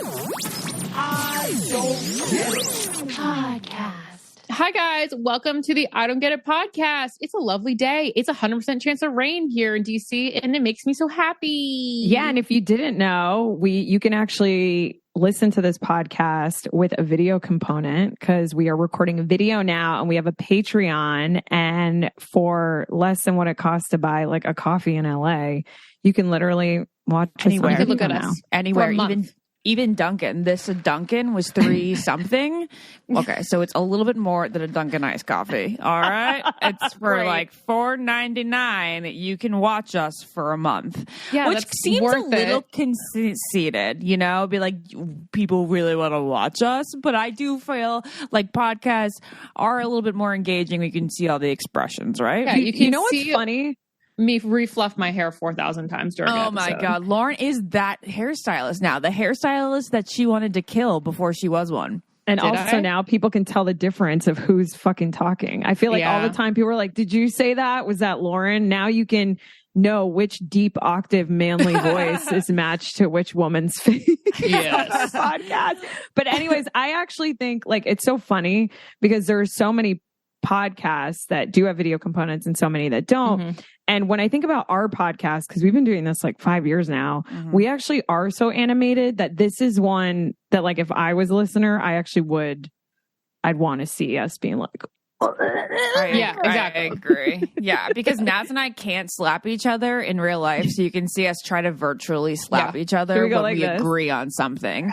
I don't get it. Podcast. Hi guys, welcome to the I Don't Get It podcast. It's a lovely day. It's 100% chance of rain here in DC, and it makes me so happy. Yeah, and if you didn't know, you can actually listen to this podcast with a video component because we are recording a video now, and we have a Patreon. And for less than what it costs to buy like a coffee in LA, you can literally watch anywhere. You can look at us anywhere, even Dunkin'. This Dunkin' was $3 something. Okay, so it's a little bit more than a Dunkin' iced coffee. All right, it's for like $4.99. You can watch us for a month, which seems a little conceited. You know, be like people really want to watch us, but I do feel like podcasts are a little bit more engaging. We can see all the expressions, right? Yeah, you know what's funny? Me refluff my hair 4,000 times during Oh my God. Lauren is that hairstylist now. The hairstylist that she wanted to kill before she was one. And now people can tell the difference of who's fucking talking. I feel like all the time people are like, did you say that? Was that Lauren? Now you can know which deep octave manly voice is matched to which woman's face. Yes. On our podcast. But anyways, I actually think like it's so funny because there are so many podcasts that do have video components and so many that don't. Mm-hmm. And when I think about our podcast, because we've been doing this like 5 years now, we actually are so animated that this is one that like if I was a listener, I'd want to see us being like, exactly. I agree. Yeah, because Naz and I can't slap each other in real life, so you can see us try to virtually slap each other when we agree on something.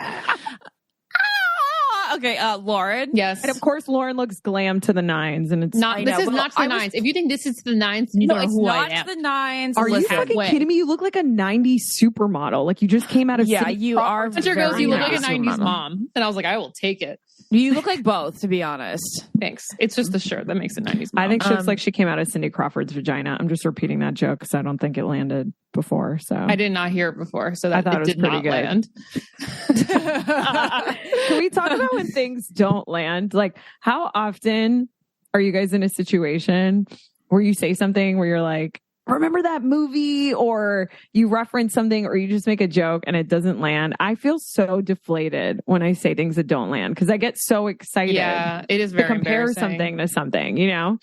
Okay, Lauren. Yes. And of course, Lauren looks glam to the nines, and it's not. This is not to the nines. If you think this is to the nines, then you don't know who I am. It's not to the nines. Are you fucking kidding me? You look like a 90s supermodel. Like you just came out of you are. Hunter goes, you look like a 90s mom. And I was like, I will take it. You look like both, to be honest. Thanks. It's just the shirt that makes it 90s mom. I think she looks like she came out of Cindy Crawford's vagina. I'm just repeating that joke because I don't think it landed before. So I did not hear it before. So that I thought it was did not good. Land. Can we talk about when things don't land? Like how often are you guys in a situation where you say something where you're like, remember that movie, or you reference something, or you just make a joke and it doesn't land? I feel so deflated when I say things that don't land because I get so excited. Yeah, it is very to compare something to something, you know?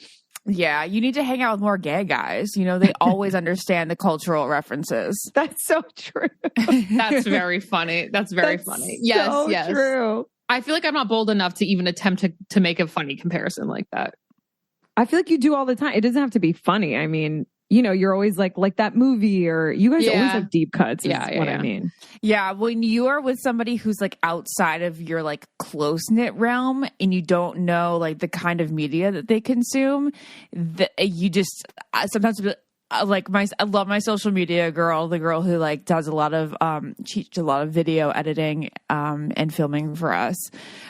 Yeah, you need to hang out with more gay guys. You know, they always understand the cultural references. That's so true. That's very funny. That's very funny. Yes, so yes. True. I feel like I'm not bold enough to even attempt to make a funny comparison like that. I feel like you do all the time. It doesn't have to be funny. I mean, you know, you're always like that movie, or you guys always have deep cuts is what I mean. Yeah, when you are with somebody who's like outside of your like close-knit realm and you don't know like the kind of media that they consume, that you just sometimes I love my social media girl, the girl who like does a lot of video editing and filming for us.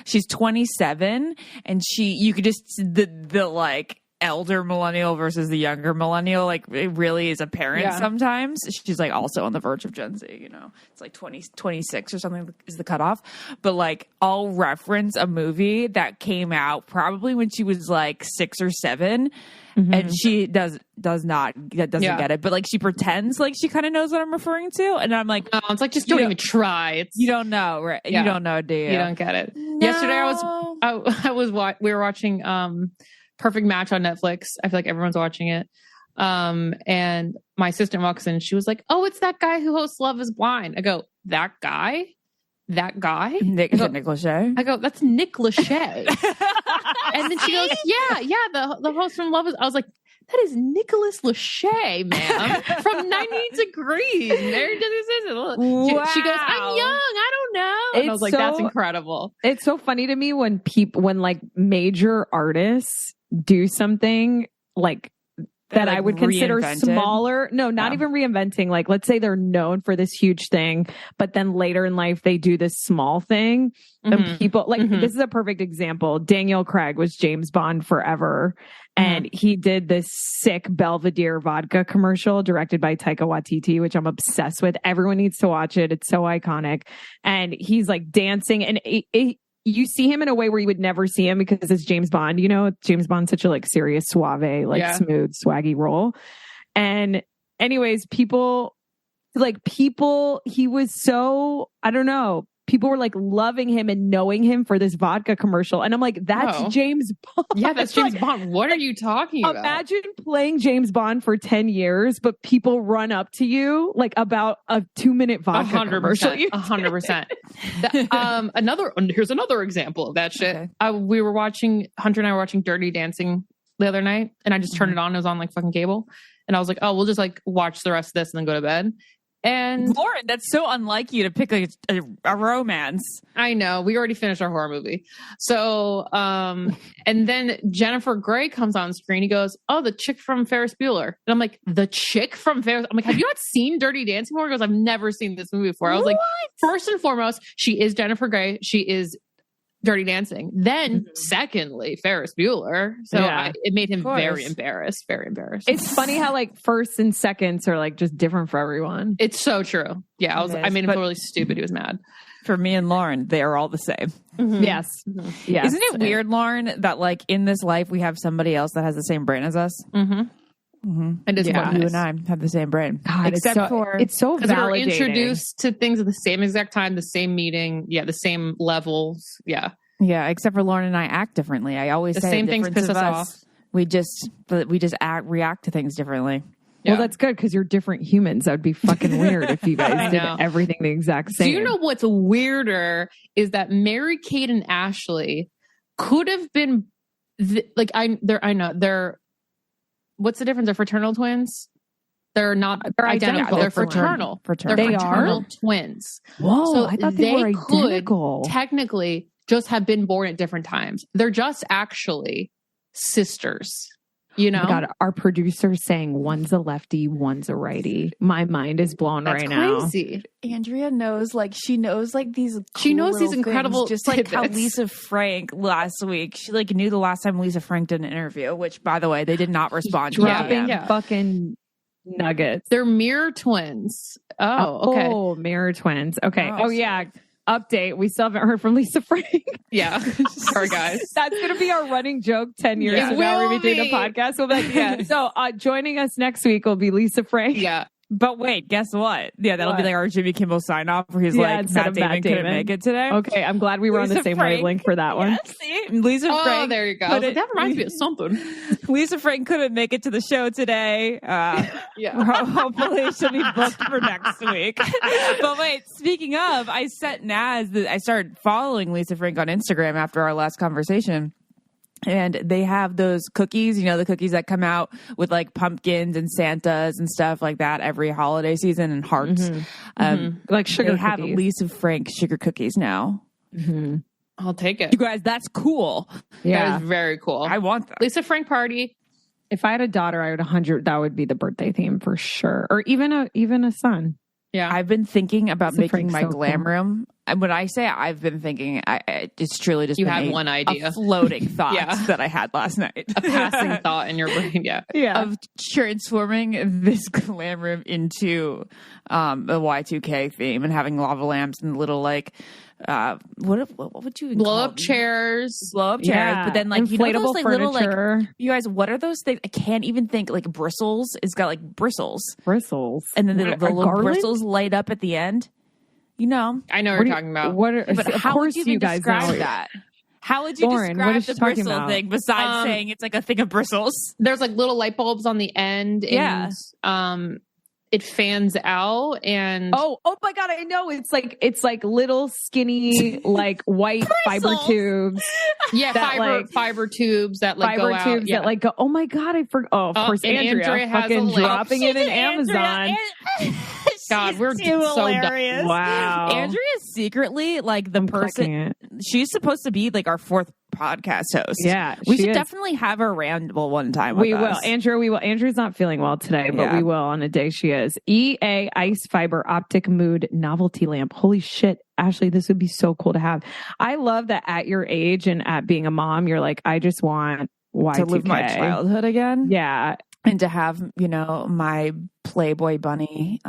She's 27 and you could just the like elder millennial versus the younger millennial, like it really is apparent sometimes. She's like also on the verge of Gen Z, you know, it's like 26 or something is the cutoff. But like I'll reference a movie that came out probably when she was like 6 or 7. And she doesn't get it, but like she pretends like she kind of knows what I'm referring to, and I'm like, no, it's like just don't even try. You don't know, right? Yeah. You don't know, do you? You don't get it. No. Yesterday we were watching Perfect Match on Netflix. I feel like everyone's watching it. And my sister walks in. She was like, "Oh, it's that guy who hosts Love Is Blind." I go, "That guy? That guy?" Is it Nick Lachey? I go, "That's Nick Lachey." And then she goes, "Yeah, the host from Love Is." I was like, "That is Nicholas Lachey, ma'am, from 90 Degrees." Wow. She goes, "I'm young. I don't know." And I was like, "That's incredible." It's so funny to me when like major artists do something like that I would consider smaller. No, not even reinventing. Like, let's say they're known for this huge thing, but then later in life, they do this small thing. And people like, this is a perfect example. Daniel Craig was James Bond forever. And he did this sick Belvedere vodka commercial directed by Taika Waititi, which I'm obsessed with. Everyone needs to watch it. It's so iconic. And he's like dancing, and you see him in a way where you would never see him because it's James Bond. You know, James Bond's such a like serious, suave, like smooth, swaggy role. And anyways, people, he was so, I don't know, people were like loving him and knowing him for this vodka commercial. And I'm like, that's James Bond. Yeah, that's James Bond. What are you talking about? Imagine playing James Bond for 10 years, but people run up to you like about a 2-minute vodka commercial. 100%. Here's another example of that shit. Okay. Hunter and I were watching Dirty Dancing the other night, and I just turned it on. It was on like fucking cable. And I was like, oh, we'll just like watch the rest of this and then go to bed. And Lauren, that's so unlike you to pick a romance. I know. We already finished our horror movie. So, and then Jennifer Grey comes on screen. He goes, oh, the chick from Ferris Bueller. And I'm like, the chick from Ferris? I'm like, have you not seen Dirty Dancing before? He goes, I've never seen this movie before. I was like, first and foremost, she is Jennifer Grey. She is Dirty Dancing. Then, secondly, Ferris Bueller. So it made him very embarrassed. Very embarrassed. It's funny how like firsts and seconds are like just different for everyone. It's so true. Yeah, I made him totally stupid. He was mad. For me and Lauren, they are all the same. Mm-hmm. Yes. Mm-hmm. Yes. Isn't it weird, Lauren, that like in this life we have somebody else that has the same brain as us? Mm-hmm. Mm-hmm. And it's you and I have the same brain. God, it's so validating. We're introduced to things at the same exact time, the same meeting, the same levels. Yeah. Yeah, except for Lauren and I act differently. I always say the same things piss us off. We just react to things differently. Yeah. Well, that's good because you're different humans. That would be fucking weird if you guys did everything the exact same. Do you know what's weirder is that Mary-Kate and Ashley could have been they're what's the difference? They're fraternal twins. They're not identical. They're fraternal. They're fraternal twins. Whoa, so I thought they were identical. Could technically just have been born at different times. They're just actually sisters. You know? Oh my God, our producer's saying one's a lefty, one's a righty. My mind is blown right now. That's crazy. Andrea knows these these incredible things, just like how Lisa Frank last week. She like knew the last time Lisa Frank did an interview, which by the way, they did not respond to. Dropping fucking nuggets. They're mirror twins. Oh, okay. Oh, mirror twins. Okay. Oh yeah. Update. We still haven't heard from Lisa Frank. Yeah. Sorry, guys. That's going to be our running joke 10 years from now. We'll be doing a podcast. We'll be like, So joining us next week will be Lisa Frank. Yeah. But wait, guess what? Yeah, that'll be like our Jimmy Kimmel sign off where he's like, Matt Damon couldn't make it today. Okay, I'm glad we were on the same wavelength for that one. See? Lisa Frank. Oh, there you go. That reminds me of something. Lisa Frank couldn't make it to the show today. Hopefully she'll be booked for next week. But wait, speaking of, I started following Lisa Frank on Instagram after our last conversation. And they have those cookies, the cookies that come out with like pumpkins and Santas and stuff like that every holiday season and hearts. Like sugar they cookies. have Lisa Frank sugar cookies now. Mm-hmm. I'll take it. You guys, that's cool. Yeah. That is very cool. I want that. Lisa Frank party. If I had a daughter, I would 100. That would be the birthday theme for sure. Or even a son. Yeah. I've been thinking about making my glam room. And when I say I've been thinking, it's truly just you had one idea, a floating thought that I had last night, a passing thought in your brain, of transforming this glam room into a Y2K theme and having lava lamps and little like what would you blow up chairs, but then like inflatable those, like, furniture. Little, like, you guys, what are those things? I can't even think. Like bristles. It's got like bristles, and then the little bristles light up at the end. I know what you're talking about. But how would you guys describe that? How would you describe the bristle thing besides saying it's like a thing of bristles? There's like little light bulbs on the end, and it fans out. And oh my God, I know it's like little skinny like white fiber tubes. Fiber tubes that like go out. Fiber tubes that like go. Oh my God, I forgot. Oh, of course, Andrea fucking dropping it in Amazon. God, we're so dumb. Wow. Andrea's secretly like the person. She's supposed to be like our fourth podcast host. Yeah. We should definitely have her ramble one time. We will. Andrea, we will. Andrea's not feeling well today, but we will on a day she is. EA Ice Fiber Optic Mood Novelty Lamp. Holy shit. Ashley, this would be so cool to have. I love that at your age and at being a mom, you're like, I just want Y2K. To live my childhood again. Yeah. And to have, my Playboy bunny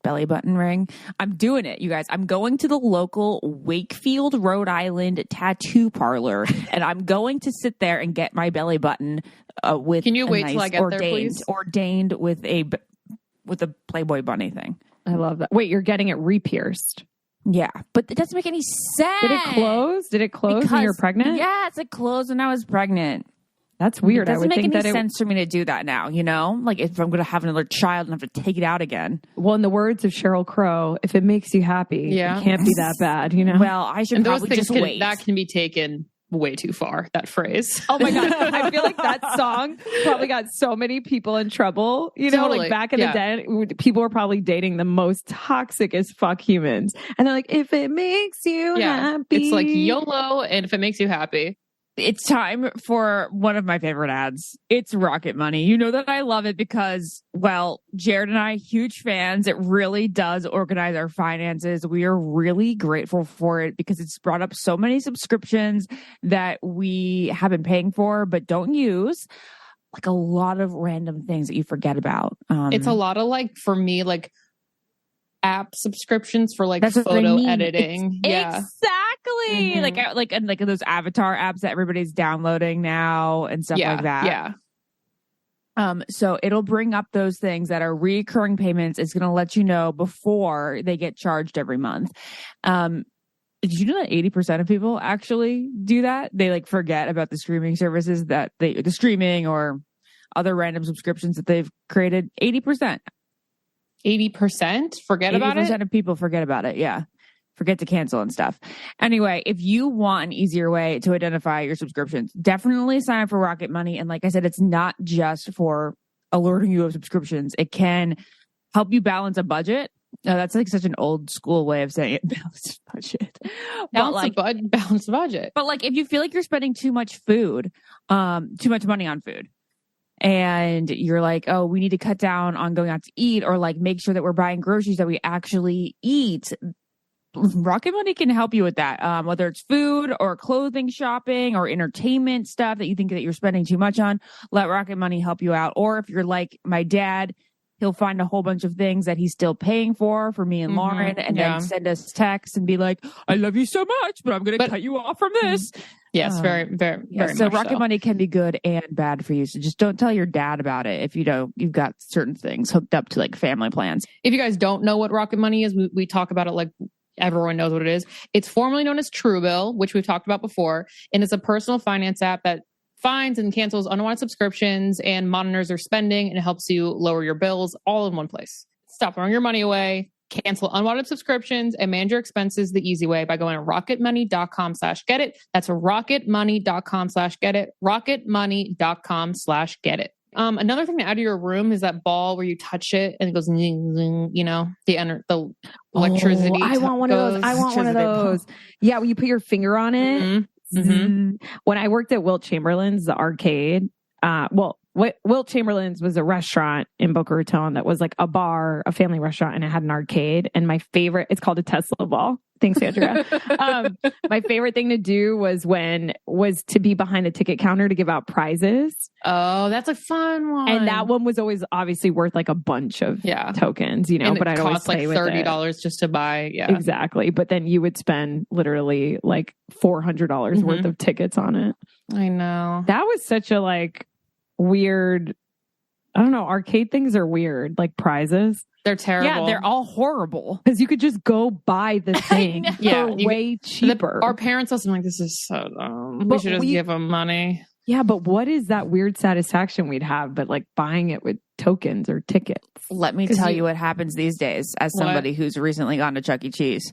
belly button ring. I'm doing it, you guys. I'm going to the local Wakefield, Rhode Island tattoo parlor, and I'm going to sit there and get my belly button with. Can you wait till I get there, please? Ordained with a Playboy bunny thing. I love that. Wait, you're getting it re-pierced? Yeah, but it doesn't make any sense. Did it close when you were pregnant? Yeah, it's closed when I was pregnant. That's weird. It doesn't make any sense for me to do that now, you know? Like if I'm going to have another child and have to take it out again. Well, in the words of Sheryl Crow, if it makes you happy, it can't be that bad, you know? Well, I should probably just wait. That can be taken way too far, that phrase. Oh my God. I feel like that song probably got so many people in trouble. You know, like back in the day, people were probably dating the most toxic as fuck humans. And they're like, if it makes you happy. It's like YOLO, and if it makes you happy. It's time for one of my favorite ads. It's Rocket Money. You know that I love it because, well, Jared and I, huge fans. It really does organize our finances. We are really grateful for it because it's brought up so many subscriptions that we have been paying for but don't use. Like a lot of random things that you forget about. It's a lot of for me, app subscriptions for photo editing. Exactly. Mm-hmm. Like those avatar apps that everybody's downloading now and stuff like that. Yeah. So it'll bring up those things that are recurring payments. It's going to let you know before they get charged every month. Did you know that 80% of people actually do that? They forget about the streaming services the streaming or other random subscriptions that they've created. 80%. 80% forget about it? 80% of people forget about it. Yeah. Forget to cancel and stuff. Anyway, if you want an easier way to identify your subscriptions, definitely sign up for Rocket Money. And like I said, it's not just for alerting you of subscriptions. It can help you balance a budget. That's such an old school way of saying it. Balance budget. Balance the budget. But if you feel like you're spending too much money on food, and you're like, oh, we need to cut down on going out to eat or make sure that we're buying groceries that we actually eat. Rocket Money can help you with that. Whether it's food or clothing shopping or entertainment stuff that you think that you're spending too much on, let Rocket Money help you out. Or if you're like my dad, he'll find a whole bunch of things that he's still paying for me and Lauren, and then send us texts and be like, I love you so much, but I'm going to cut you off from this. Yes, very, very, very so much Rocket so. Money can be good and bad for you. So just don't tell your dad about it if you've got certain things hooked up to family plans. If you guys don't know what Rocket Money is, we talk about it everyone knows what it is. It's formerly known as Truebill, which we've talked about before. And it's a personal finance app that finds and cancels unwanted subscriptions and monitors your spending, and it helps you lower your bills all in one place. Stop throwing your money away, cancel unwanted subscriptions, and manage your expenses the easy way by going to rocketmoney.com/getit. That's rocketmoney.com/getit. rocketmoney.com/getit. Another thing to add to your room is that ball where you touch it and it goes, zing, zing, the electricity. I want one of those. Yeah, when you put your finger on it. Mm-hmm. Mm-hmm. When I worked at Wilt Chamberlain's, the arcade, Wilt Chamberlain's was a restaurant in Boca Raton that was a bar, a family restaurant, and it had an arcade. And my favorite, it's called a Tesla ball. Thanks, Andrea. My favorite thing to do was to be behind the ticket counter to give out prizes. Oh, that's a fun one. And that one was always obviously worth a bunch of tokens, and but I'd always play with it. $30 just to buy. Yeah, exactly. But then you would spend literally $400 worth of tickets on it. I know. That was such a weird, I don't know, arcade things are weird, prizes. They're terrible. Yeah, they're all horrible. Because you could just go buy the thing for way cheaper. Our parents listen this is so dumb. We should just give them money. Yeah, but what is that weird satisfaction we'd have but buying it with tokens or tickets? Let me tell you what happens these days as somebody who's recently gone to Chuck E. Cheese.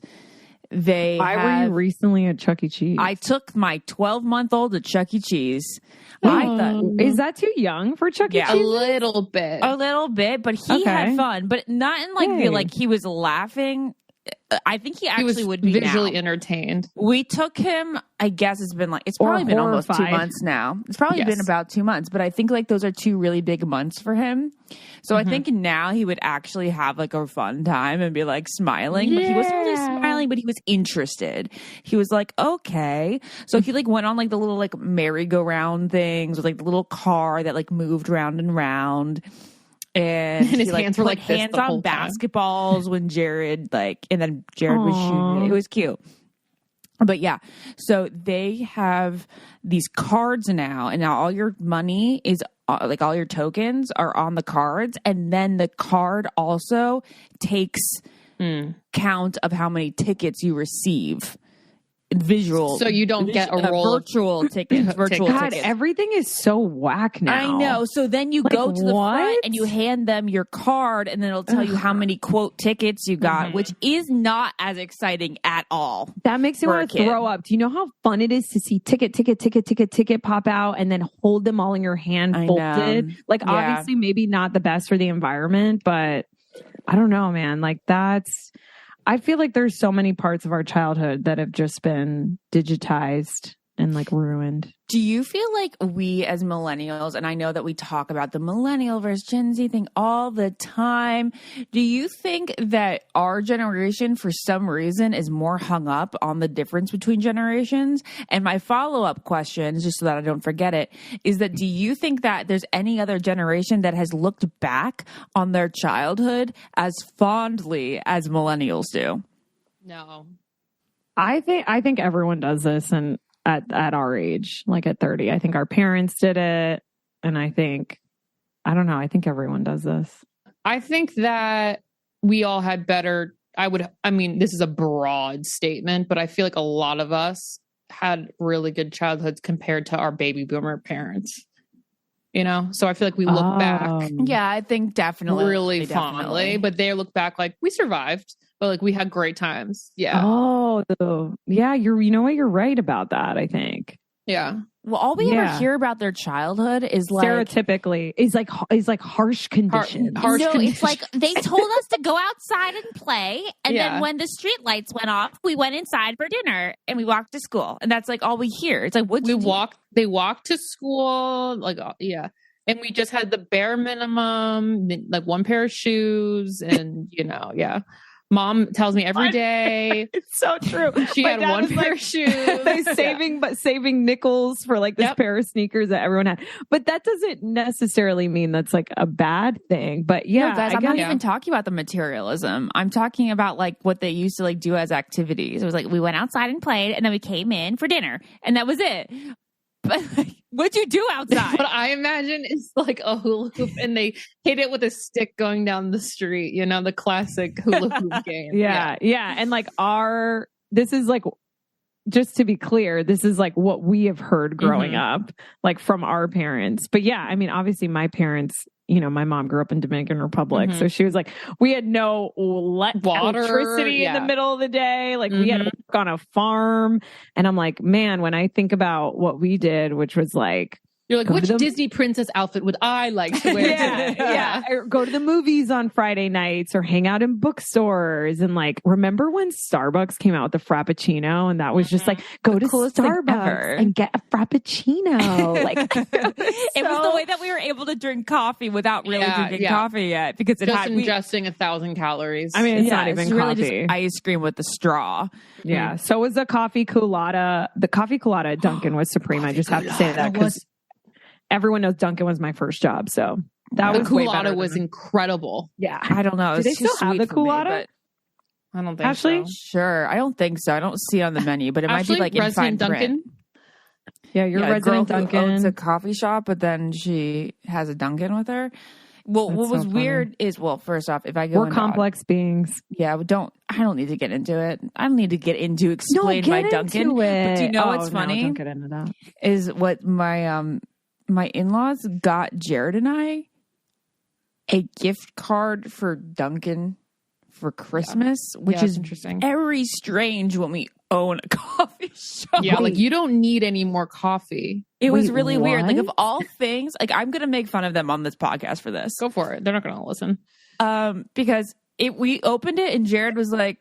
Why were you recently at Chuck E. Cheese? I took my 12-month-old to Chuck E. Cheese. I thought, is that too young for Chuck E. Cheese? A little bit, but he had fun, but not in he was laughing. I think he actually would be visually entertained. We took him, I guess it's probably been almost 2 months now. It's probably been about 2 months, but I think those are 2 really big months for him. So I think now he would actually have a fun time and be smiling, but he wasn't really smiling, but he was interested. He was okay. So he went on the little merry-go-round things with the little car that moved round and round. And his hands were hands on basketballs when Jared and then Jared was shooting it. It was cute. But yeah, so they have these cards now, and now all your money is all your tokens are on the cards, and then the card also takes count of how many tickets you receive. Visual, so you don't get a roll virtual tickets. God, everything is so whack now. I know. So then you go to the front and you hand them your card, and then it'll tell you how many quote tickets you got, which is not as exciting at all. That makes me want to throw up. Do you know how fun it is to see ticket pop out and then hold them all in your hand folded? Like, obviously, maybe not the best for the environment, but I don't know, man. Like, I feel like there's so many parts of our childhood that have just been digitized and like ruined. Do you feel like we as millennials, and I know that we talk about the millennial versus Gen Z thing all the time, do you think that our generation for some reason is more hung up on the difference between generations? And my follow-up question, just so that I don't forget it, is that do you think that there's any other generation that has looked back on their childhood as fondly as millennials do? No. I think everyone does this, and at our age, like at 30. I think our parents did it. And I think everyone does this. I think that we all had better, this is a broad statement, but I feel like a lot of us had really good childhoods compared to our baby boomer parents. You know? So I feel like we look back. Yeah, I think definitely. Really fondly, but they look back like we survived. But like we had great times. Yeah. Oh, yeah. You know what? You're right about that. I think. Yeah. Well, all we ever hear about their childhood is like stereotypically is like harsh conditions. It's like they told us to go outside and play, and then when the street lights went off, we went inside for dinner and we walked to school, and that's like all we hear. It's like They walked to school, like and we just had the bare minimum, like one pair of shoes, and Mom tells me every day. It's so true. She had one pair of shoes. Saving nickels for like this pair of sneakers that everyone had. But that doesn't necessarily mean that's like a bad thing. But yeah, no, guys, I'm not even talking about the materialism. I'm talking about like what they used to like do as activities. It was like we went outside and played, and then we came in for dinner, and that was it. But like, what'd you do outside? What I imagine is like a hula hoop, and they hit it with a stick going down the street. You know, the classic hula hoop game. Yeah. And like this is like, just to be clear, this is like what we have heard growing up, like from our parents. But yeah, I mean, obviously my parents, my mom grew up in Dominican Republic. So she was like, we had no electricity in the middle of the day. Like we had to work on a farm. And I'm like, man, when I think about what we did, which was like, you're like, which Disney princess outfit would I like to wear today? Yeah. Or go to the movies on Friday nights or hang out in bookstores. And like, remember when Starbucks came out with the Frappuccino? And that was just like, go to Starbucks and get a Frappuccino. Like, it was the way that we were able to drink coffee without really drinking coffee yet, because it had ingesting 1,000 calories. I mean, it's not even really coffee. Just ice cream with the straw. Yeah. So was the coffee colada. The coffee colada at Dunkin' was supreme. I just have to say that because everyone knows Dunkin' was my first job, so that was way better. The Coolada was incredible. Yeah, I don't know. Do they still have the Coolada? I don't think Ashley? so. Sure, I don't think so. I don't see it on the menu, but it might be like in fine print. Yeah, you're resident Dunkin'. Owns a coffee shop, but then she has a Dunkin' with her. Well, what was weird is, first off, if I go, we're complex beings. Yeah, I don't need to get into it. I don't need to get into explain my Dunkin'. But do you know what's funny? Don't get into that. Is what my in-laws got Jared and I a gift card for Dunkin' for Christmas, which is interesting. Very strange when we own a coffee shop. Yeah, like you don't need any more coffee. It was really weird. Like of all things, like I'm going to make fun of them on this podcast for this. Go for it. They're not going to listen. Because we opened it and Jared was like,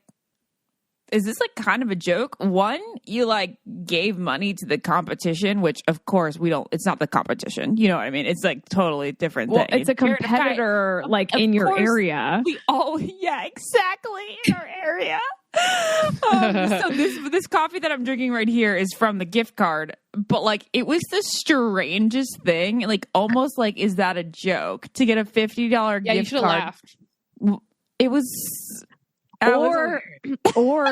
is this like kind of a joke? One, you like gave money to the competition, which of course we don't, it's not the competition. You know what I mean? It's like totally different thing. It's a competitor like in your area. Exactly. In our area. So this coffee that I'm drinking right here is from the gift card, but like it was the strangest thing. Like almost like, is that a joke to get a $50 gift card? You should have laughed. It was Or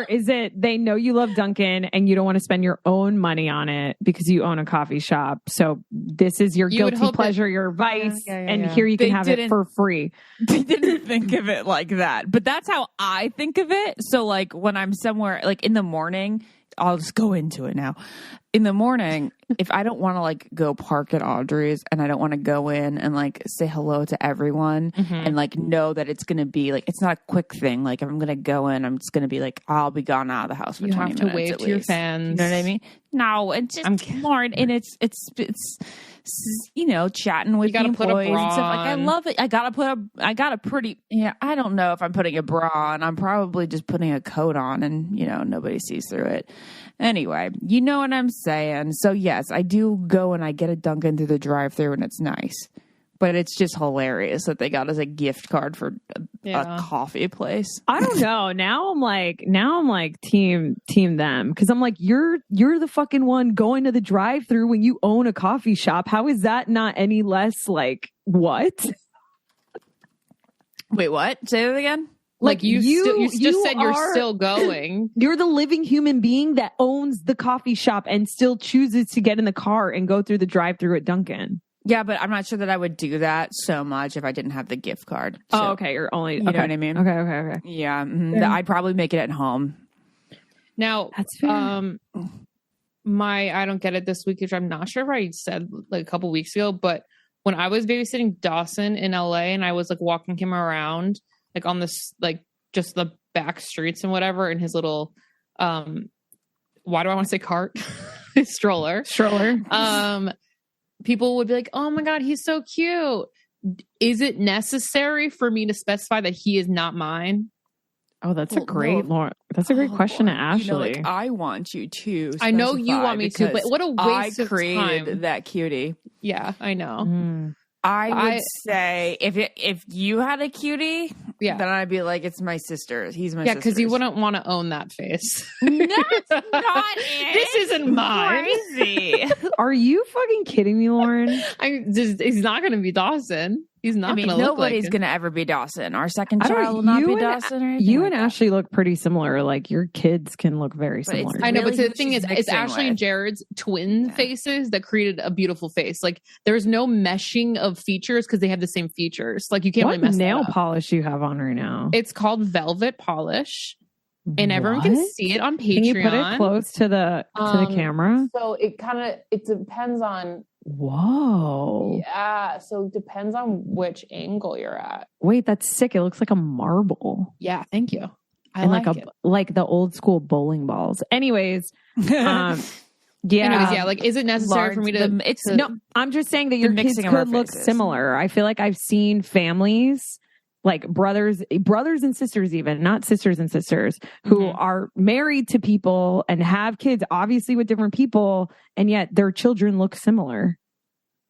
is it they know you love Dunkin' and you don't want to spend your own money on it because you own a coffee shop? So this is your guilty pleasure, your vice, and here you can have it for free. They didn't think of it like that, but that's how I think of it. So like when I'm somewhere, like in the morning, I'll just go into it now. In the morning, if I don't want to like go park at Audrey's and I don't want to go in and like say hello to everyone and like know that it's going to be like, it's not a quick thing. Like if I'm going to go in, I'm just going to be like, I'll be gone out of the house for 20 minutes. You have to wave to your fans. You know what I mean? No, it's just Lauren, and it's you know, chatting with the employees and stuff. Like I love it. I got a pretty, I don't know if I'm putting a bra on. I'm probably just putting a coat on and, you know, nobody sees through it. Anyway, you know what I'm saying. So yes, I do go and I get a Dunkin' through the drive-thru and it's nice. But it's just hilarious that they got us a gift card for a coffee place. I don't know. Now I'm like team them, because I'm like, you're the fucking one going to the drive-thru when you own a coffee shop. How is that not any less like what? Wait, what? Say that again. Like you just said you're still going. You're the living human being that owns the coffee shop and still chooses to get in the car and go through the drive-thru at Dunkin'. Yeah, but I'm not sure that I would do that so much if I didn't have the gift card. So, oh, okay. You're only, you know what I mean? Okay. Yeah. I'd probably make it at home. Now, that's fair. I don't get it this week, which I'm not sure if I said like a couple weeks ago, but when I was babysitting Dawson in LA and I was like walking him around, like on this, like just the back streets and whatever, in his little, why do I want to say cart? His stroller. People would be like, oh my God, he's so cute. Is it necessary for me to specify that he is not mine? Oh, that's a great question to Ashley. You know, like, I want you to. I know you want me to, but what a waste of time. I created that cutie. Yeah, I know. I would say if you had a cutie, then I'd be like, it's my sister. He's my sister. Yeah, because you wouldn't want to own that face. That's not it. This isn't mine. Crazy. Are you fucking kidding me, Lauren? He's not going to be Dawson. He's not going to look like nobody's going to ever be Dawson. Our second child will not be Dawson. Or you and Ashley look pretty similar. Like your kids can look very similar. I know, but the thing is, it's Ashley and Jared's twin faces that created a beautiful face. Like there's no meshing of features because they have the same features. Like you can't really mess What nail polish you have on right now? It's called Velvet Polish. And everyone can see it on Patreon. Can you put it close to the camera? So it depends on. Whoa. Yeah. So it depends on which angle you're at. Wait, that's sick. It looks like a marble. Yeah. Thank you. I like it. Like the old school bowling balls. Anyways. Yeah. Like, is it necessary for me to? No, I'm just saying that your kids could look similar. I feel like I've seen families, like brothers and sisters, even not sisters and sisters, who are married to people and have kids, obviously with different people, and yet their children look similar.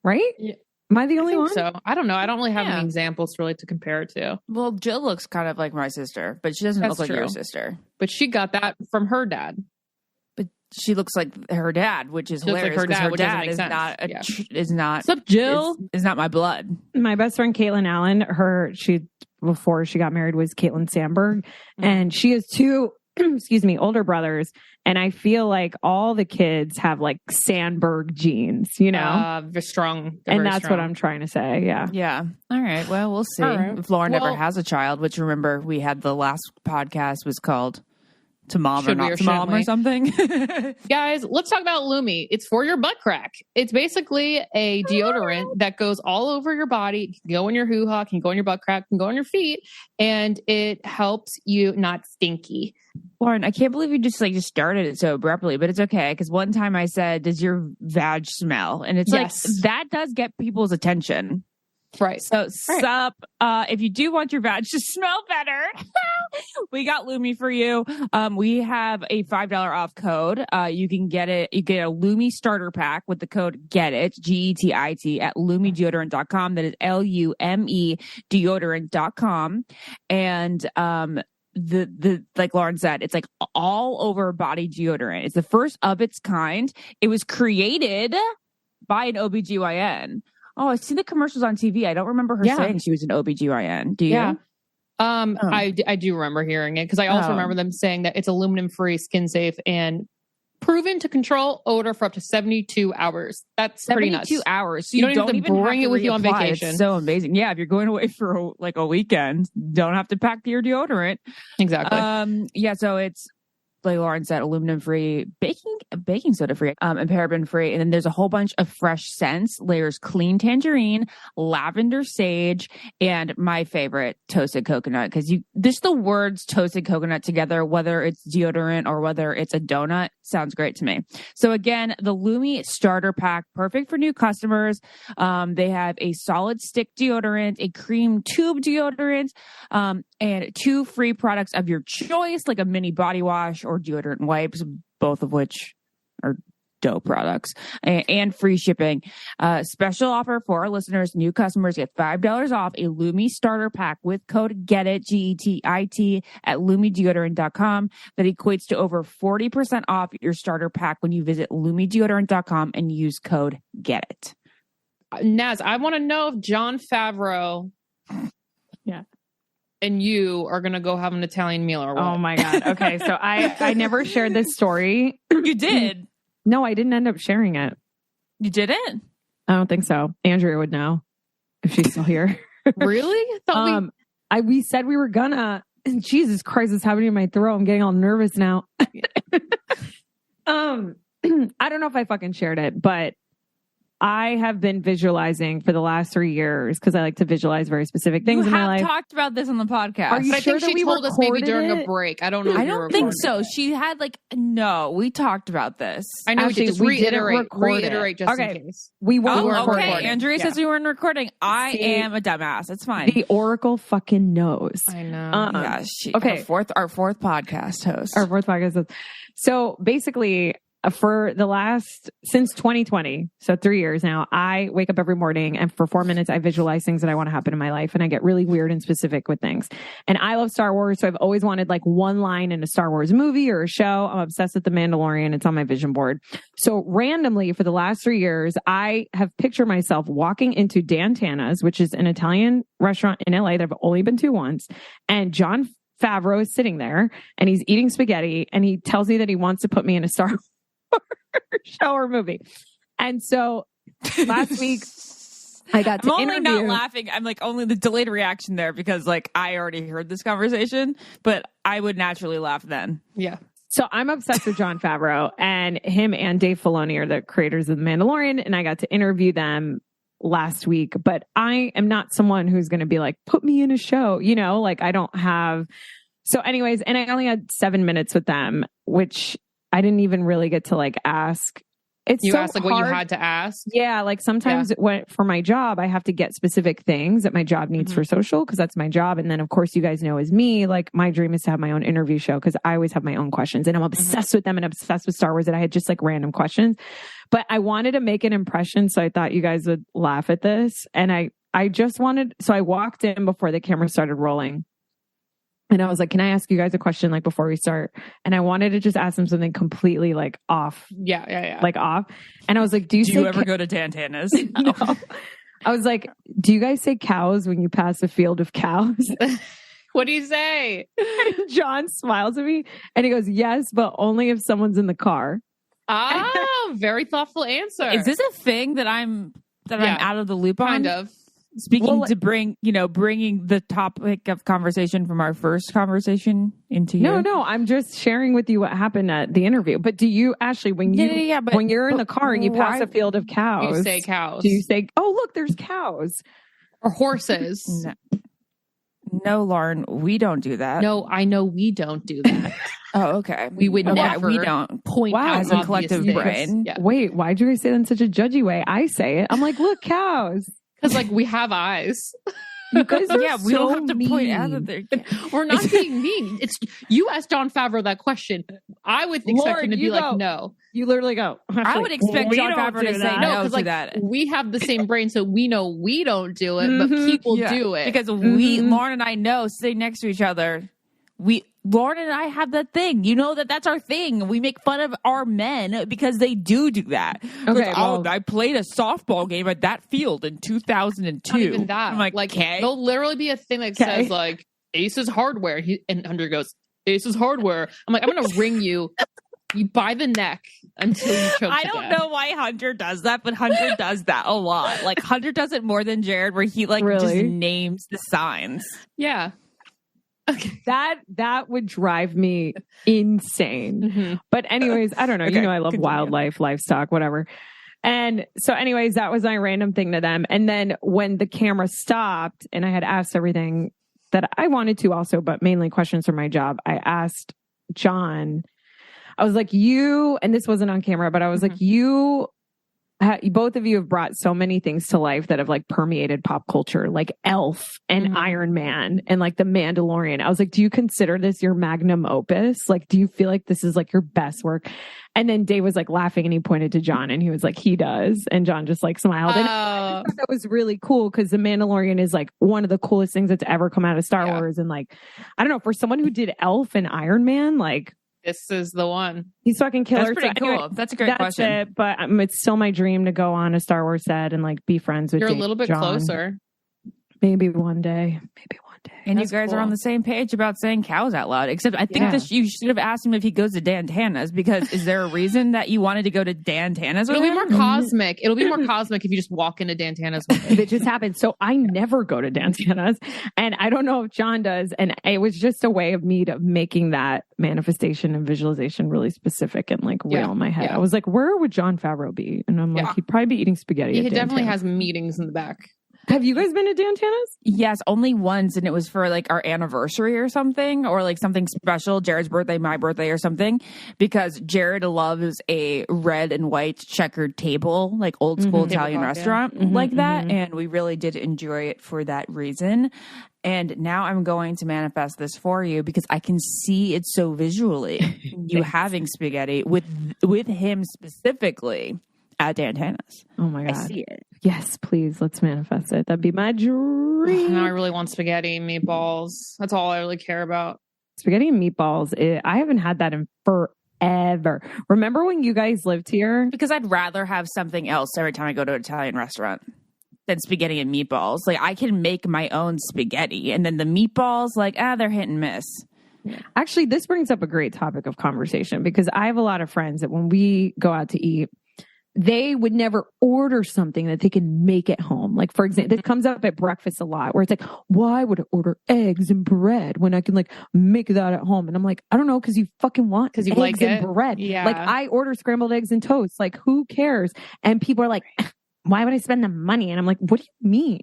Right? Yeah. Am I the only one? So I don't know. I don't really have any examples really to compare it to. Well, Jill looks kind of like my sister, but she doesn't look like your sister. But she got that from her dad. But she looks like her dad, which is hilarious. Like her dad is not. What's up, Jill? Is not my blood. My best friend Caitlin Allen. Before she got married was Caitlin Sandberg, and she has two older brothers, and I feel like all the kids have like Sandberg genes, you know, they're strong, and that's what I'm trying to say. Yeah. All right, well, we'll see if Lauren ever has a child, which remember we had the last podcast was called To Mom or Not to Mom or something. Guys, let's talk about Lume. It's for your butt crack. It's basically a deodorant that goes all over your body. It can go in your hoo-ha, can go in your butt crack, can go on your feet, and it helps you not stinky. Lauren, I can't believe you just started it so abruptly, but it's okay. Because one time I said, does your vag smell? And it's like, that does get people's attention. Right. So, sup, if you do want your vag to smell better, we got Lume for you. We have a $5 off code. You can get it. You get a Lume Starter Pack with the code GETIT, GETIT, at lumedeodorant.com. That is LUME deodorant.com. And, the like Lauren said, it's like all over body deodorant. It's the first of its kind. It was created by an OBGYN. Oh, I see the commercials on TV. I don't remember her saying she was an OBGYN. Do you? Yeah. I do remember hearing it because I also remember them saying that it's aluminum free, skin safe, and proven to control odor for up to 72 hours. That's pretty nuts. 72 hours. So you don't even bring it with you on vacation. It's so amazing. Yeah, if you're going away for a weekend, don't have to pack your deodorant. Exactly. Yeah, so it's like Lauren said, aluminum free, baking soda free, and paraben free. And then there's a whole bunch of fresh scents. Layers clean tangerine, lavender sage, and my favorite, toasted coconut. Because just the words toasted coconut together, whether it's deodorant or whether it's a donut, sounds great to me. So again, the Lume Starter Pack, perfect for new customers. They have a solid stick deodorant, a cream tube deodorant, and 2 free products of your choice, like a mini body wash or deodorant wipes, both of which are dope products, and free shipping. Special offer for our listeners. New customers get $5 off a Lume Starter Pack with code GETIT, GETIT, at lumedeodorant.com. That equates to over 40% off your starter pack when you visit lumedeodorant.com and use code GETIT. Naz, I want to know if Jon Favreau and you are going to go have an Italian meal or what. Oh my God. Okay. So I never shared this story. You did? No, I didn't end up sharing it. You didn't? I don't think so. Andrea would know if she's still here. Really? We said we were gonna. Jesus Christ, it's happening in my throat. I'm getting all nervous now. I don't know if I fucking shared it, but I have been visualizing for the last 3 years because I like to visualize very specific things in my life. You have talked about this on the podcast. Are you I sure think she told us maybe during a break. I don't know. I don't think so. She had no, we talked about this. I know. Actually, just we didn't reiterate just okay. in case. We weren't recording. Okay. Andrea says we weren't recording. I am a dumbass. It's fine. The Oracle fucking knows. I know. Yeah, okay. Our fourth podcast host. Our fourth podcast host. So basically, for since 2020, so 3 years now, I wake up every morning and for 4 minutes, I visualize things that I want to happen in my life. And I get really weird and specific with things. And I love Star Wars. So I've always wanted like one line in a Star Wars movie or a show. I'm obsessed with The Mandalorian. It's on my vision board. So randomly for the last 3 years, I have pictured myself walking into Dan Tana's, which is an Italian restaurant in LA that I've only been to once. And Favreau is sitting there and he's eating spaghetti and he tells me that he wants to put me in a Star Wars show or movie. And so last week I got to I'm only not laughing. I'm like only the delayed reaction there because like I already heard this conversation, but I would naturally laugh then. Yeah. So I'm obsessed with Jon Favreau, and him and Dave Filoni are the creators of The Mandalorian, and I got to interview them last week. But I am not someone who's going to be like, put me in a show, like I don't have. So anyways, and I only had 7 minutes with them, which I didn't even really get to like ask. You asked like what you had to ask? Yeah. Like sometimes for my job, I have to get specific things that my job needs for social because that's my job. And then of course you guys know as me, like my dream is to have my own interview show because I always have my own questions and I'm obsessed with them and obsessed with Star Wars that I had just like random questions. But I wanted to make an impression. So I thought you guys would laugh at this. And so I walked in before the camera started rolling. And I was like, can I ask you guys a question like before we start? And I wanted to just ask them something completely like off. Yeah. Like off. And I was like, do you ever go to Dan Tana's? No. I was like, do you guys say cows when you pass a field of cows? What do you say? And John smiles at me and he goes, yes, but only if someone's in the car. Ah, very thoughtful answer. Is this a thing that I'm out of the loop on? Kind of. Speaking to bringing the topic of conversation from our first conversation into you. No, I'm just sharing with you what happened at the interview. But do you, Ashley, when you're in the car and you pass a field of cows, you say cows. Do you say, oh, look, there's cows? Or horses? No, Lauren, we don't do that. No, I know we don't do that. Oh, okay. We would never we don't point out as a collective brain. Yeah. Wait, why'd you guys say that in such a judgy way? I say it. I'm like, look, cows. Because like we have eyes. You guys are we don't have to mean. point out that they're. We're not being mean. It's you asked Jon Favreau that question. I would expect him to be like, no. You literally go. I would expect Jon Favreau to say no to like, that. We have the same brain, so we know we don't do it, but people do it because Lauren and I know sitting next to each other. Lauren and I have that thing. You know that's our thing. We make fun of our men because they do that. Okay, I played a softball game at that field in 2002. Not even that. I'm like, there'll literally be a thing that says like, Ace's Hardware. And Hunter goes, Ace's Hardware. I'm like, I'm going to ring you by the neck until you choke I to don't death. know why Hunter does that, but Hunter does that a lot. Like Hunter does it more than Jared, where he like just names the signs. Yeah. Okay. That would drive me insane. Mm-hmm. But anyways, I don't know. Okay, I love wildlife, livestock, whatever. And so anyways, that was my random thing to them. And then when the camera stopped and I had asked everything that I wanted to also, but mainly questions for my job, I asked Jon, I was like, and this wasn't on camera, but I was like, both of you have brought so many things to life that have like permeated pop culture, like Elf and Iron Man and like The Mandalorian. I was like, do you consider this your magnum opus? Like, do you feel like this is like your best work? And then Dave was like laughing and he pointed to Jon and he was like, he does. And Jon just like smiled. And I thought that was really cool because The Mandalorian is like one of the coolest things that's ever come out of Star Wars. And like, I don't know, for someone who did Elf and Iron Man, like, this is the one. He's fucking killer. That's pretty cool. That's a great question. It, but it's still my dream to go on a Star Wars set and like be friends with. You're Dave a little bit Jon. closer. Maybe one day. And you guys are on the same page about saying cows out loud. Except I think you should have asked him if he goes to Dan Tana's, because is there a reason that you wanted to go to Dan Tana's? It'll be more cosmic. It'll be more cosmic if you just walk into Dan Tana's. It just happened. So I never go to Dan Tana's, and I don't know if Jon does. And it was just a way of me to making that manifestation and visualization really specific and like real in my head. I was like, where would Jon Favreau be? And I'm like, he'd probably be eating spaghetti. He definitely has meetings in the back. Have you guys been to Dan Tana's? Yes, only once, and it was for like our anniversary or something, or like something special, Jared's birthday, my birthday or something, because Jared loves a red and white checkered table, like old school Italian restaurant like that, and we really did enjoy it for that reason. And now I'm going to manifest this for you because I can see it so visually, you having spaghetti with him specifically at Dan Tana's. Oh my God. I see it. Yes, please. Let's manifest it. That'd be my dream. Now I really want spaghetti and meatballs. That's all I really care about. Spaghetti and meatballs. I haven't had that in forever. Remember when you guys lived here? Because I'd rather have something else every time I go to an Italian restaurant than spaghetti and meatballs. Like I can make my own spaghetti, and then the meatballs, like, they're hit and miss. Actually, this brings up a great topic of conversation because I have a lot of friends that when we go out to eat, they would never order something that they can make at home. Like, for example, this comes up at breakfast a lot where it's like, why would I order eggs and bread when I can like make that at home? And I'm like, I don't know, because you fucking want because you eggs like and bread. Yeah. Like I order scrambled eggs and toast. Like who cares? And people are like, why would I spend the money? And I'm like, what do you mean?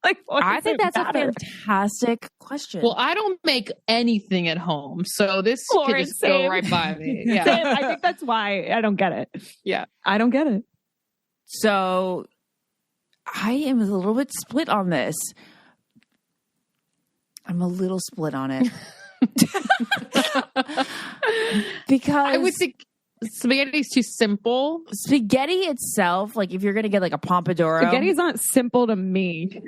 Like, I think that's a fantastic question. Well, I don't make anything at home, so this could just go right by me. Yeah, I think that's why I don't get it. Yeah, I don't get it. So I am a little bit split on this. I'm a little split on it because I would think spaghetti is too simple. Spaghetti itself, like if you're gonna get like a pompadoro, spaghetti's not simple to me.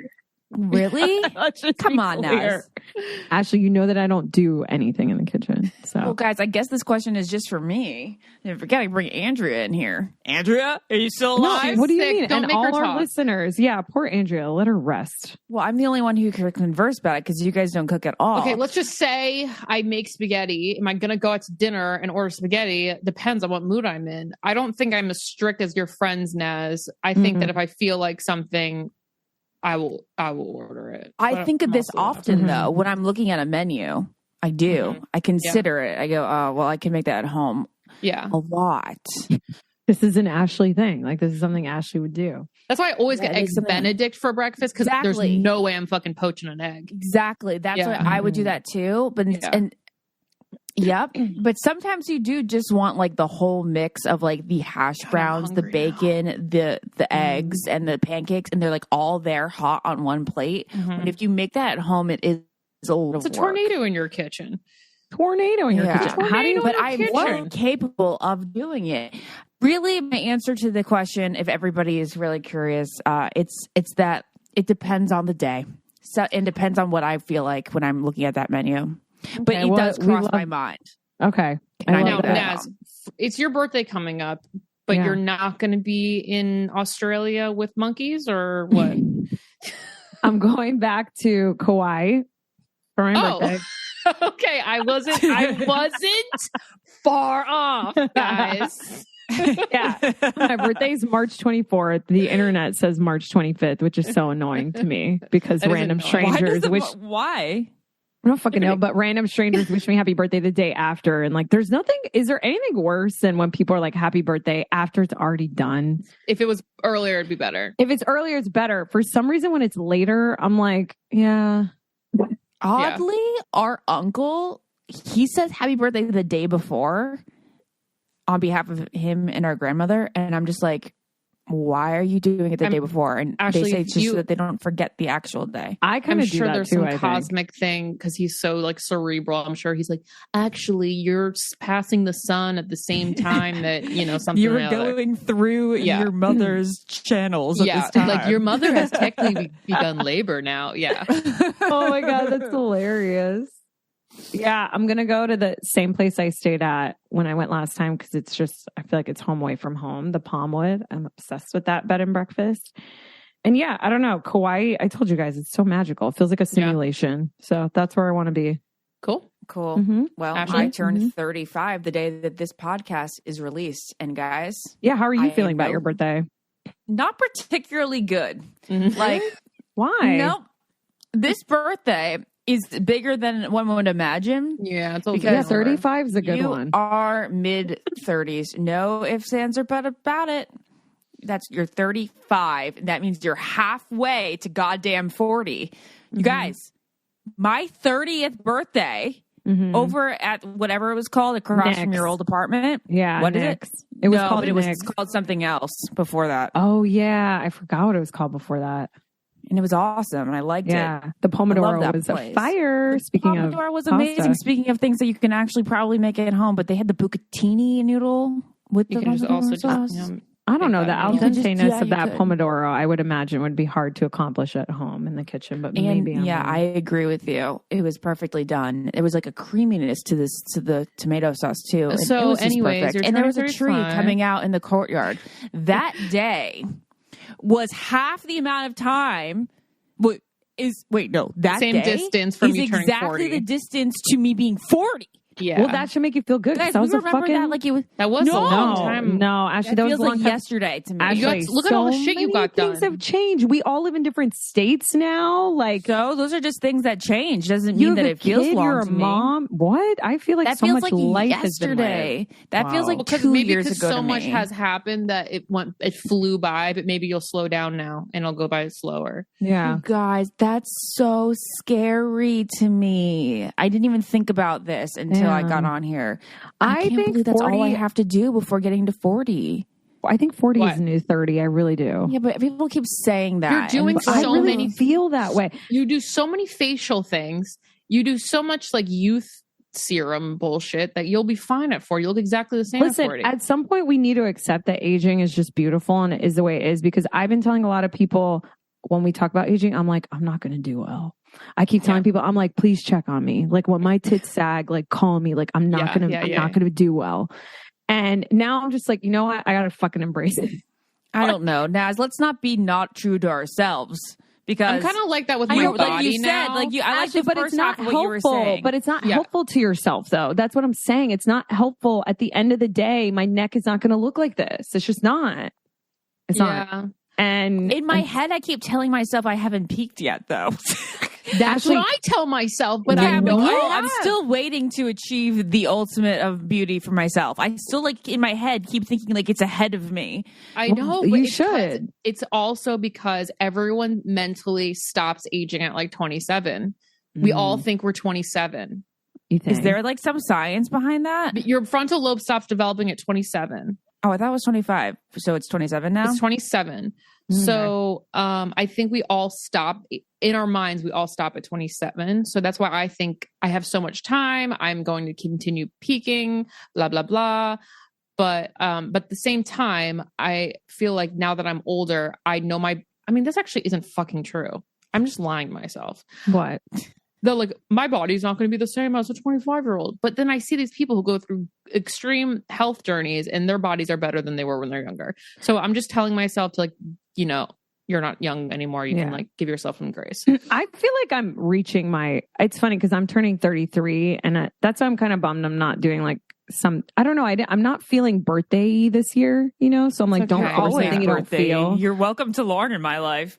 Really? Come on now. Ashley, you know that I don't do anything in the kitchen. So, well, guys, I guess this question is just for me. And forget to bring Andrea in here. Andrea, are you still alive? No, what do you mean? Don't and make all her our talk. listeners. Yeah, poor Andrea. Let her rest. Well, I'm the only one who can converse about it because you guys don't cook at all. Okay, let's just say I make spaghetti. Am I going to go out to dinner and order spaghetti? Depends on what mood I'm in. I don't think I'm as strict as your friends, Naz. I think that if I feel like something, I will order it. I think of this often though when I'm looking at a menu. I do. I consider it. I go, oh, well, I can make that at home. Yeah, a lot. This is an Ashley thing. Like this is something Ashley would do. That's why I always get eggs Benedict for breakfast because there's no way I'm fucking poaching an egg. Exactly. That's why I would do that too. But Yep. But sometimes you do just want like the whole mix of like the hash browns, the bacon, the eggs and the pancakes, and they're like all there hot on one plate. And if you make that at home, it is a little It's a tornado in your kitchen. Tornado in your kitchen. How do you, but I'm capable of doing it. Really, my answer to the question, if everybody is really curious, it's that it depends on the day. So it depends on what I feel like when I'm looking at that menu. But it does cross my mind. Okay. I know, Naz, it's your birthday coming up, but you're not going to be in Australia with monkeys or what? I'm going back to Kauai for my birthday. Okay, I wasn't far off, guys. Yeah. My birthday's March 24th. The internet says March 25th, which is so annoying to me because random strangers why? I don't fucking know, but random strangers wish me happy birthday the day after. And like, is there anything worse than when people are like, happy birthday after it's already done? If it was earlier, it'd be better. If it's earlier, it's better. For some reason, when it's later, I'm like, yeah. Oddly, our uncle, he says happy birthday the day before on behalf of him and our grandmother. And I'm just like, why are you doing it the day before? And actually, they say it's just so that they don't forget the actual day. I kind of do that there's too, some cosmic thing because he's so like cerebral. I'm sure he's like, actually, you're passing the sun at the same time that, something. You were going through your mother's channels at this time. Like your mother has technically begun labor now. Yeah. Oh my God, that's hilarious. Yeah, I'm going to go to the same place I stayed at when I went last time because it's just, I feel like it's home away from home, the Palmwood. I'm obsessed with that bed and breakfast. And yeah, I don't know. Kauai, I told you guys, it's so magical. It feels like a simulation. Yeah. So that's where I want to be. Cool. Mm-hmm. Well, Ashley? I turned 35 the day that this podcast is released. And guys. Yeah, how are you feeling about your birthday? Not particularly good. Mm-hmm. Like, why? Nope. This birthday is bigger than one would imagine. Yeah, it's because 35 is a good one. You are mid-30s. No ifs, ands, or but about it. You're 35. That means you're halfway to goddamn 40. You guys, my 30th birthday over at whatever it was called, across from your old apartment. Yeah, what is it? It was called it was called something else before that. Oh, yeah. I forgot what it was called before that. And it was awesome, and I liked it. Yeah, the Pomodoro was a fire. Speaking of Pomodoro was amazing. pasta. Speaking of things that you can actually probably make at home, but they had the bucatini noodle with the also sauce. I don't know, the al denteness of that Pomodoro, I would imagine would be hard to accomplish at home in the kitchen, but maybe. I agree with you. It was perfectly done. It was like a creaminess to the tomato sauce too. And so, it was anyways, and there was a tree coming out in the courtyard. That day was half the amount of time. That same day distance from is you turning exactly 40. The distance to me being 40. Yeah. Well, that should make you feel good. Guys, that was that like it was. That was a long time. No, actually, that was feels a long like time. yesterday to me. Actually, look at all the shit you got done. Things have changed. We all live in different states now. Like, so those are just things that change. Doesn't mean that it feels long you're a to me. mom. What? I feel like that so feels much like life yesterday. has been lived. That feels like 2 years ago. So to much me. has happened that it flew by, but maybe you'll slow down now and it'll go by slower. Yeah, you guys, that's so scary to me. I didn't even think about this until I got on here. I can't believe that's 40, all I have to do before getting to 40. I think 40 is the new 30. I really do. Yeah, but people keep saying that. You're doing I really feel that way. You do so many facial things. You do so much like youth serum bullshit that you'll be fine at 40. You look exactly the same at 40. At some point we need to accept that aging is just beautiful and it is the way it is, because I've been telling a lot of people when we talk about aging, I'm like, I'm not going to do well. I keep telling people, I'm like, please check on me. Like when my tits sag, like call me. Like I'm not going to do well. And now I'm just like, you know what? I got to fucking embrace it. I don't know. Naz, let's not be not true to ourselves. Because I'm kind of like that with my body like you now. Said, like you, I like the but first it's not half of helpful. What you were saying. But it's not helpful to yourself, though. That's what I'm saying. It's not helpful. At the end of the day, my neck is not going to look like this. It's just not. It's not. And in my head, I keep telling myself I haven't peaked yet, though. That's what I tell myself, but I know I'm still waiting to achieve the ultimate of beauty for myself. I still, like, in my head, keep thinking like it's ahead of me. I know. You should. It's also because everyone mentally stops aging at like 27. We all think we're 27. Is there like some science behind that? But your frontal lobe stops developing at 27. Oh, I thought it was 25. So it's 27 now? It's 27. So I think we all stop in our minds. We all stop at 27. So that's why I think I have so much time. I'm going to continue peaking, blah, blah, blah. But at the same time, I feel like now that I'm older, I know this actually isn't fucking true. I'm just lying to myself. What? They're like, my body's not going to be the same as a 25-year-old. But then I see these people who go through extreme health journeys and their bodies are better than they were when they're younger. So I'm just telling myself to, like, you're not young anymore. You can like give yourself some grace. I feel like I'm reaching it's funny because I'm turning 33 and that's why I'm kind of bummed I'm not doing like I don't know. I'm not feeling birthday this year, you know? So I'm like, don't force anything you don't feel. You're welcome to Lauren in my life.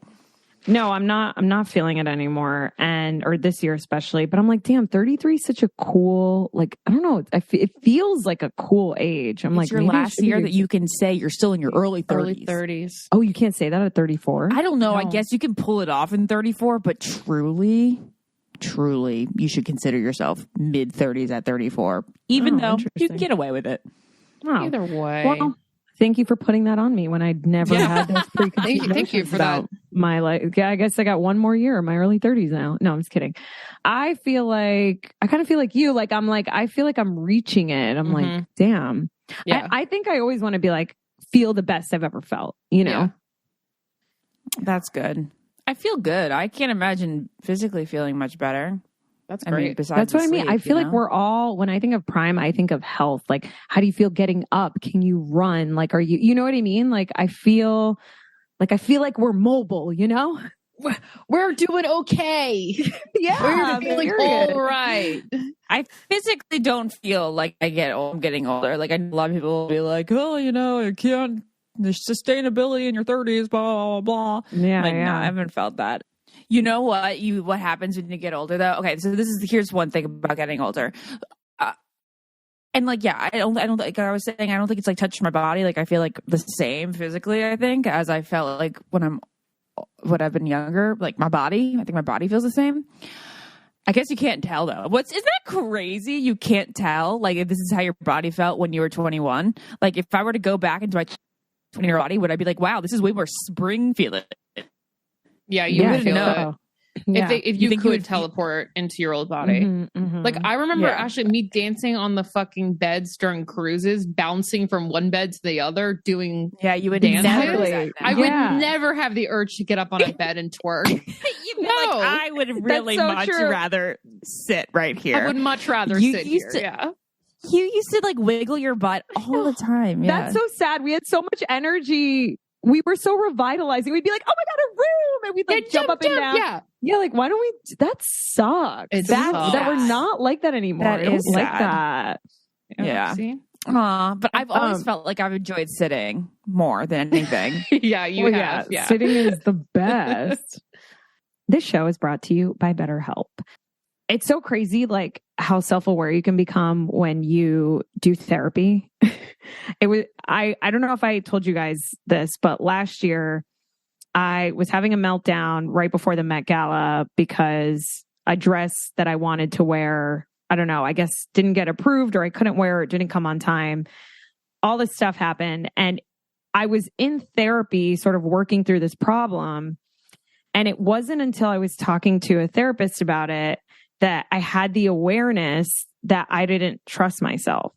No, I'm not feeling it anymore. Or this year especially, but I'm like, damn, 33 is such a cool, like, I don't know. It feels like a cool age. I'm it's like, your last year that you can say you're still in your early 30s. Early 30s. Oh, you can't say that at 34? I don't know. No. I guess you can pull it off in 34, but truly, you should consider yourself mid 30s at 34, even though you can get away with it. Oh. Either way. Well, thank you for putting that on me when I'd never had those preconceived Thank you for about that. My life. Yeah, I guess I got one more year in my early 30s now. No, I'm just kidding. I kind of feel like you. Like I feel like I'm reaching it. I'm like, damn. Yeah. I think I always want to be like, feel the best I've ever felt. You know. Yeah. That's good. I feel good. I can't imagine physically feeling much better. That's great. That's what I mean. I feel like we're all, when I think of prime, I think of health. Like, how do you feel getting up? Can you run? Like, you know what I mean? Like, I feel like we're mobile, you know? We're doing okay. Yeah. We're feeling all right. I physically don't feel like I'm getting older. Like, I know a lot of people will be like, oh, you know, you can't, there's sustainability in your 30s, blah, blah, blah. Yeah. Like, no, I haven't felt that. You know what happens when you get older though? Okay, so here's one thing about getting older. And like, yeah, I don't like I was saying, I don't think it's like touched my body. Like I feel like the same physically, I think, as I felt like when I've been younger, like my body, I think my body feels the same. I guess you can't tell though. Isn't that crazy? You can't tell like if this is how your body felt when you were 21. Like if I were to go back into my 20-year body, would I be like, wow, this is way more spring feeling? Yeah, you would feel it. Yeah. If you could teleport into your old body. Like I remember actually me dancing on the fucking beds during cruises, bouncing from one bed to the other, doing you would dances. never. I would never have the urge to get up on a bed and twerk. No, like, I would really rather sit right here. I would much rather sit here. Yeah. You used to like wiggle your butt all the time. Yeah. That's so sad. We had so much energy. We were so revitalizing. We'd be like, oh my God, a room. And we'd like jump up and down. Yeah. Like, why don't we? That sucks. That we're not like that anymore. That is like sad. that. Yeah. But I've always felt like I've enjoyed sitting more than anything. Yeah, you have. Yeah. Sitting is the best. This show is brought to you by BetterHelp. It's so crazy, like how self-aware you can become when you do therapy. I don't know if I told you guys this, but last year I was having a meltdown right before the Met Gala because a dress that I wanted to wear, I don't know, I guess didn't get approved or I couldn't wear it, didn't come on time. All this stuff happened. And I was in therapy sort of working through this problem. And it wasn't until I was talking to a therapist about it that I had the awareness that I didn't trust myself,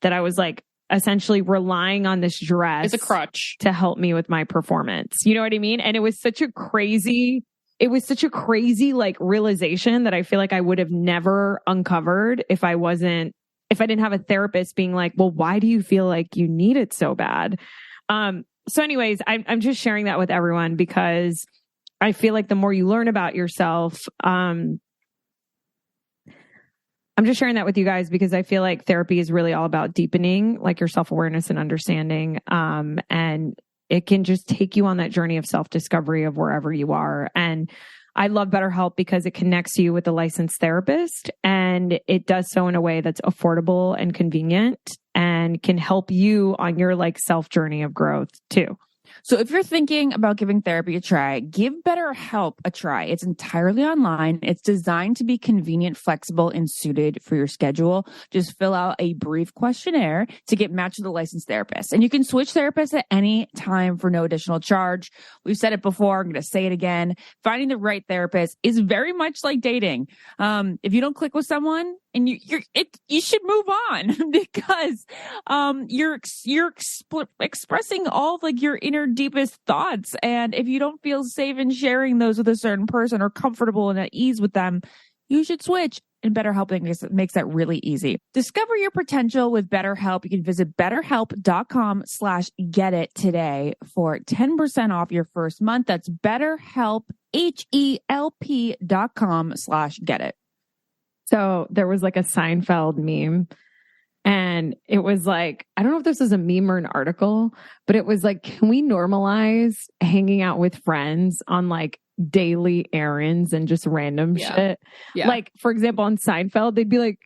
that I was like essentially relying on this dress as a crutch to help me with my performance. You know what I mean? And it was such a crazy like realization that I feel like I would have never uncovered if I didn't have a therapist being like, well, why do you feel like you need it so bad? So anyways, I'm just sharing that with everyone because I feel like the more you learn about yourself, I'm just sharing that with you guys because I feel like therapy is really all about deepening like your self-awareness and understanding. And it can just take you on that journey of self-discovery of wherever you are. And I love BetterHelp because it connects you with a licensed therapist and it does so in a way that's affordable and convenient and can help you on your like self journey of growth too. So if you're thinking about giving therapy a try, give BetterHelp a try. It's entirely online. It's designed to be convenient, flexible, and suited for your schedule. Just fill out a brief questionnaire to get matched with a licensed therapist. And you can switch therapists at any time for no additional charge. We've said it before. I'm going to say it again. Finding the right therapist is very much like dating. If you don't click with someone, and you should move on because you're expressing all of like your inner deepest thoughts, and if you don't feel safe in sharing those with a certain person or comfortable and at ease with them, you should switch. And BetterHelp makes that really easy. Discover your potential with BetterHelp. You can visit BetterHelp.com/getit today for 10% off your first month. That's BetterHelp, HELP.com/getit. So there was like a Seinfeld meme, and it was like, I don't know if this is a meme or an article, but it was like, can we normalize hanging out with friends on like daily errands and just random shit? Yeah. Like, for example, on Seinfeld, they'd be like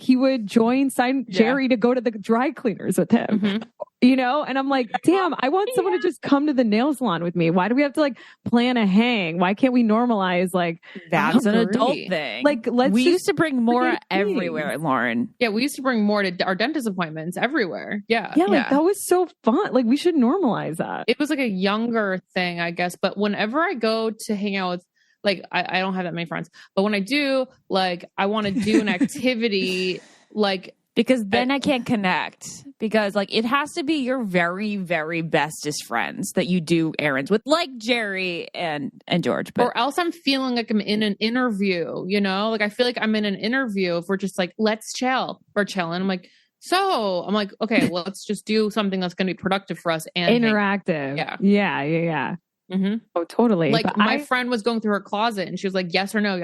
he would join Jerry to go to the dry cleaners with him, you know? And I'm like, damn, I want someone to just come to the nail salon with me. Why do we have to like plan a hang? Why can't we normalize like that's an adult thing? Like, we used to bring more everywhere, Lauren. Yeah, we used to bring more to our dentist appointments everywhere. Yeah. Like that was so fun. Like we should normalize that. It was like a younger thing, I guess. But whenever I go to hang out with, like, I don't have that many friends, but when I do, like, I want to do an activity, like, because then I can't connect, because like it has to be your very, very bestest friends that you do errands with, like Jerry and George. But... Or else I'm feeling like I'm in an interview, you know, like I feel like I'm in an interview if we're just like, let's chill. We're chilling. I'm like, okay, well, let's just do something that's going to be productive for us and interactive. Yeah. Mm-hmm. Oh, totally. Like but my friend was going through her closet and she was like, yes or no.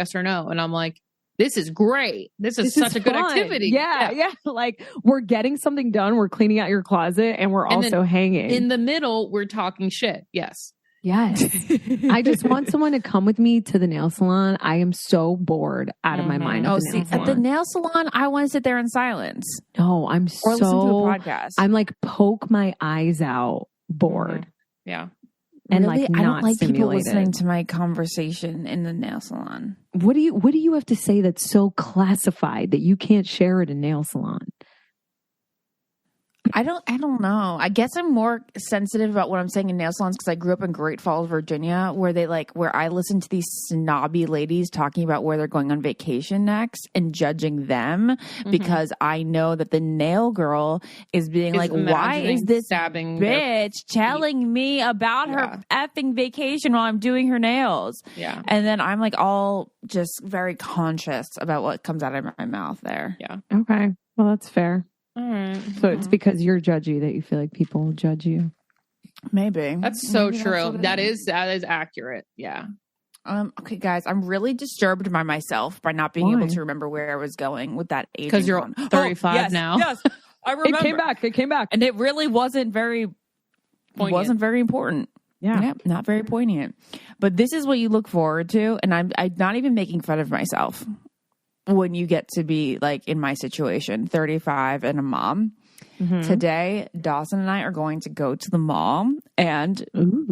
And I'm like, this is great. This is such a good activity. Yeah. Like we're getting something done. We're cleaning out your closet and we're also hanging. In the middle, we're talking shit. Yes. I just want someone to come with me to the nail salon. I am so bored out of my mind. At the nail salon, I want to sit there in silence. No, I'm or listen to a podcast. I'm like poke my eyes out bored. Yeah. And really? like I don't like people stimulated. listening to my conversation in the nail salon. What do you have to say that's so classified that you can't share at a nail salon? I don't know. I guess I'm more sensitive about what I'm saying in nail salons because I grew up in Great Falls, Virginia, where I listen to these snobby ladies talking about where they're going on vacation next and judging them because I know that the nail girl is being like, why is this bitch telling me about her effing vacation while I'm doing her nails? Yeah. And then I'm like all just very conscious about what comes out of my mouth there. Yeah. Okay. Well, that's fair. All right. So it's because you're judgy that you feel like people will judge you. Maybe. That's so true. That is accurate. Yeah. Okay, guys, I'm really disturbed by myself by not being able to remember where I was going with that age. Because you're 35 now. Yes, I remember. It came back. And it really wasn't very poignant. Wasn't very important. Yeah, not very poignant. But this is what you look forward to, and I'm not even making fun of myself. When you get to be like in my situation, 35 and a mom. Today, Dawson and I are going to go to the mall, and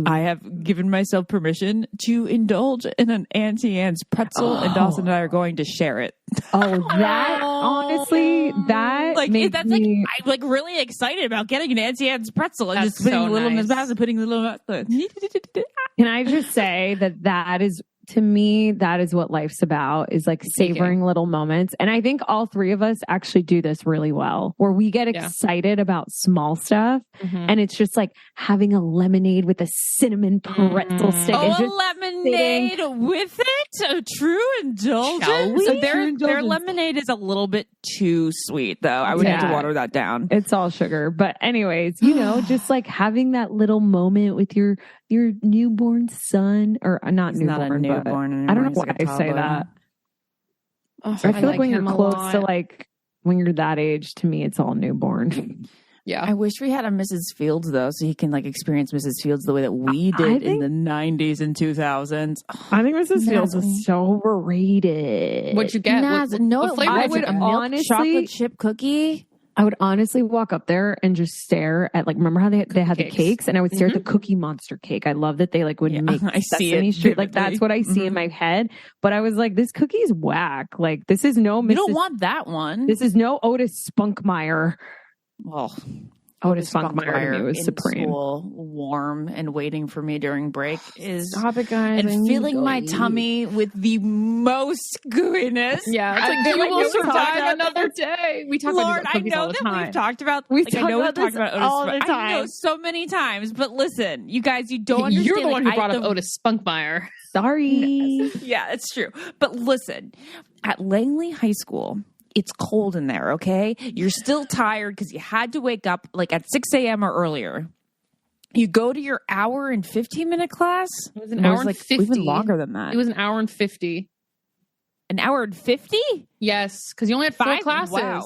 I have given myself permission to indulge in an Auntie Anne's pretzel, and Dawson and I are going to share it. That honestly, that like makes that's me... like I'm like really excited about getting an Auntie Anne's pretzel and That's just putting so a little in his nice. mouth and putting a little. Can I just say that is, to me, that is what life's about, is like savoring little moments. And I think all three of us actually do this really well, where we get excited about small stuff. And it's just like having a lemonade with a cinnamon pretzel stick. Oh, and a just lemonade with it? A true indulgence? So their lemonade is a little bit too sweet, though. I would need to water that down. It's all sugar. But anyways, just like having that little moment with your newborn son, or not He's newborn, not a newborn anymore. I don't know He's why like a I say toddler. that. Oh, I feel like when you're him a close lot. to like, when you're that age, to me, it's all newborn. Yeah. I wish we had a Mrs. Fields, though, so he can like experience Mrs. Fields the way that we did in the 90s and 2000s. I think Mrs. Fields is so overrated. What'd you get? What flavor I did you would get? a milk honestly, chocolate chip cookie. I would honestly walk up there and just stare at, like, remember how they had the cakes, and I would stare at the Cookie Monster cake. I love that they like would make I see Sesame it Street. Like, vividly. that's what I see in my head. But I was like, this cookie's whack. Like, this is no You don't want that one. This is no Otis Spunkmeier. Well, Otis Spunkmeier to me was in supreme. School, warm and waiting for me during break is Stop it, guys. and filling my tummy with the most gooiness. Yeah, it's like, you will survive another day. We talk Lord, about I these know all the that time. we've talked about. We like, I know we've talked about Otis all the I know time. so many times, but listen, you guys, you don't understand. You're the one who like, brought up Otis Spunkmeier. Sorry. Yeah, it's true. But listen, at Langley High School, it's cold in there, okay? You're still tired because you had to wake up like at 6 a.m. or earlier. You go to your hour and 15-minute class. It was an hour and like 50. Even longer than that. It was an hour and 50. An hour and 50? Yes, because you only had 4 classes. Wow.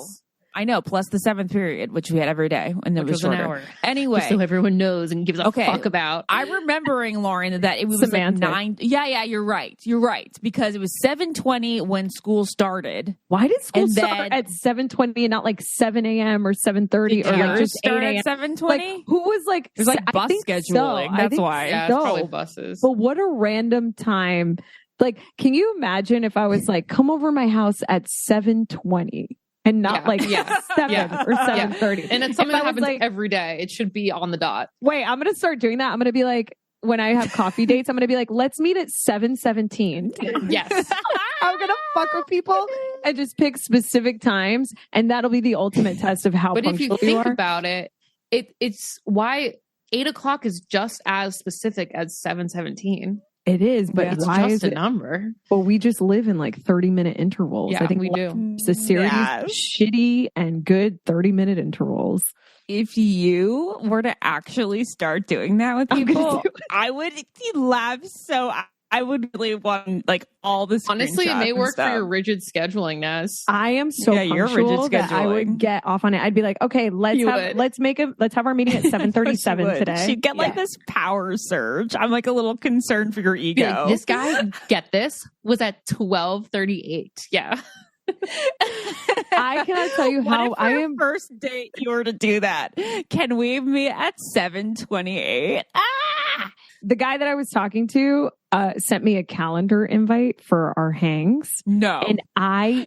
I know, plus the 7th period, which we had every day, and it was an shorter. hour. Anyway, Just so everyone knows and gives a fuck about. I'm remembering, Lauren, that it was Semantic. like 9. Yeah, you're right. You're right, because it was 7:20 when school started. Why did school And start then- at 7:20 and not like 7 a.m. or 7:30 or like just 8 start a.m.? at 7:20. Like, who was like? It was like I bus think so. scheduling. I That's think why. Yeah, so. it's probably buses. But what a random time. Like, can you imagine if I was like, come over to my house at 7:20 and not like 7 or 7:30? And it's something that happens like, every day. It should be on the dot. wait, I'm going to start doing that. I'm going to be like, when I have coffee dates, I'm going to be like, let's meet at 7:17. Yes. I'm going to fuck with people and just pick specific times. And that'll be the ultimate test of how But if you punctual you think are. about it, it's why 8 o'clock is just as specific as 7:17. It is, but It's why just is a it? number. Well, we just live in like 30-minute intervals. Yeah, I think we do. The series Yeah. shitty and good 30-minute intervals. If you were to actually start doing that with I'm gonna people, do it. I would laugh so. I would really want like all the Honestly, it screenshots may and work for stuff. your rigid scheduling, Naz. I am so Yeah, you're punctual rigid that I would scheduling. get off on it. I'd be like, okay, let's You have would. let's have our meeting at 7:37 Would. today. She'd get like this power surge. I'm like a little concerned for your Be ego. like, this guy, get this, was at 12:38. Yeah. I cannot tell you What how if I our am. first date you were to do that? Can we meet at 7:28? The guy that I was talking to sent me a calendar invite for our hangs, No. and I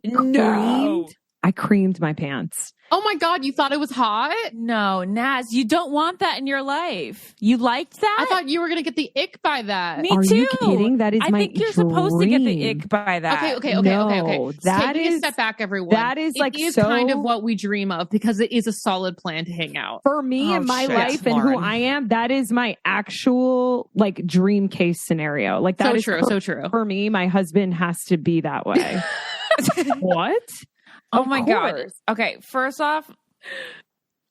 creamed my pants. Oh my God, you thought it was hot? No, Naz, you don't want that in your life. You liked that? I thought you were going to get the ick by that. Me Are too. you kidding? That is I my think you're supposed to get the dream. ick by that. Okay. No, that Taking is- a step back, everyone. that is, like, it is so- kind of what we dream of because it is a solid plan to hang out. For me Oh, and my shit, life and who Lauren. I am, that is my actual like dream case scenario. Like that So is true, per- so true. For me, my husband has to be that way. What? Oh Of my God. course. Okay, first off,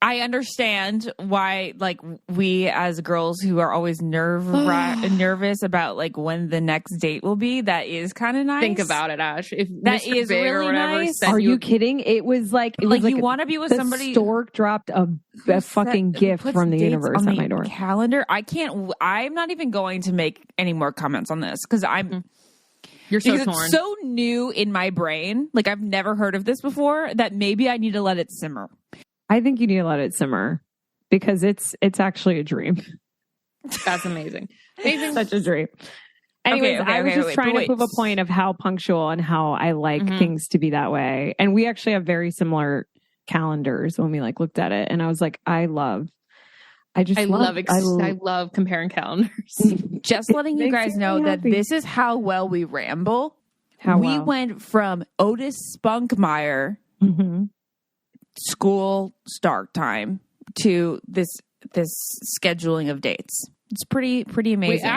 I understand why, like, we as girls who are always nervous about like when the next date will be. That is kind of nice. Think about it, Ash. If That Mr. is Big or really whatever nice. sent Are you kidding? It was like you want to be with the somebody. stork dropped a fucking who gift puts from the dates universe on at the my door. calendar. I'm not even going to make any more comments on this because You're so because torn. it's so new in my brain. Like I've never heard of this before. That maybe I need to let it simmer. I think you need to let it simmer because it's actually a dream. That's amazing. Amazing. Such a dream. Anyways, I was just trying to prove a point of how punctual and how I like things to be that way. And we actually have very similar calendars when we like looked at it. And I was like, I love comparing calendars. Just letting you makes guys me know that happy. this is how well we ramble. How we well. went from Otis Spunkmeier Mhm. school start time to this scheduling of dates. It's pretty amazing.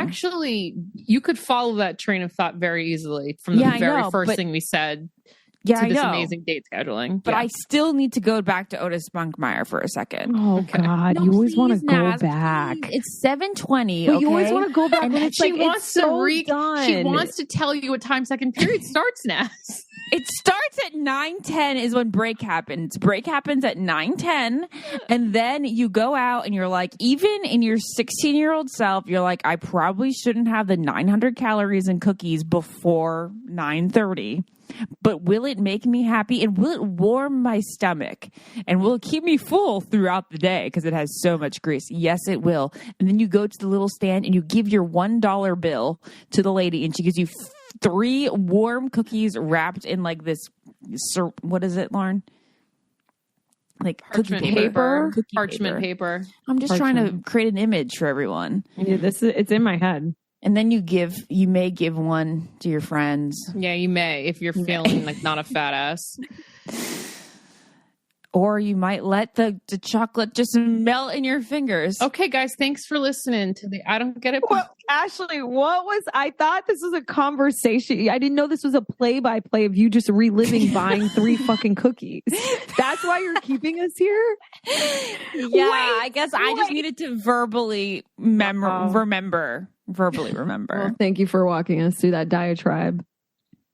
You could follow that train of thought very easily from the Yeah, I very know, first but- thing we said yeah, to I this know. amazing date scheduling. But Yeah. I still need to go back to Otis Spunkmeier for a second. Oh God, No, you always want to please, go Naz, back. please. It's 7:20. But Okay? you always want to go back And when it's she like wants it's to so She done. wants to tell you what time second period starts, Naz. It starts at 9:10 is when break happens. Break happens at 9:10, and then you go out and you're like, even in your 16-year-old self, you're like, I probably shouldn't have the 900 calories and cookies before 9:30. But will it make me happy? And will it warm my stomach? And will it keep me full throughout the day because it has so much grease? Yes, it will. And then you go to the little stand and you give your $1 bill to the lady, and she gives you 3 warm cookies wrapped in like this. What is it, Lauren? like Parchment cookie paper. Cookie Parchment paper. I'm just trying to create an image for everyone. Yeah, it's in my head. And then you may give one to your friends. Yeah, you may if you're feeling like not a fat ass. Or you might let the chocolate just melt in your fingers. Okay, guys, thanks for listening to the I Don't Get It. Well, Ashley, I thought this was a conversation. I didn't know this was a play-by-play of you just reliving buying 3 fucking cookies. That's why you're keeping us here? Yeah, I guess I just needed to verbally remember. Well, thank you for walking us through that diatribe.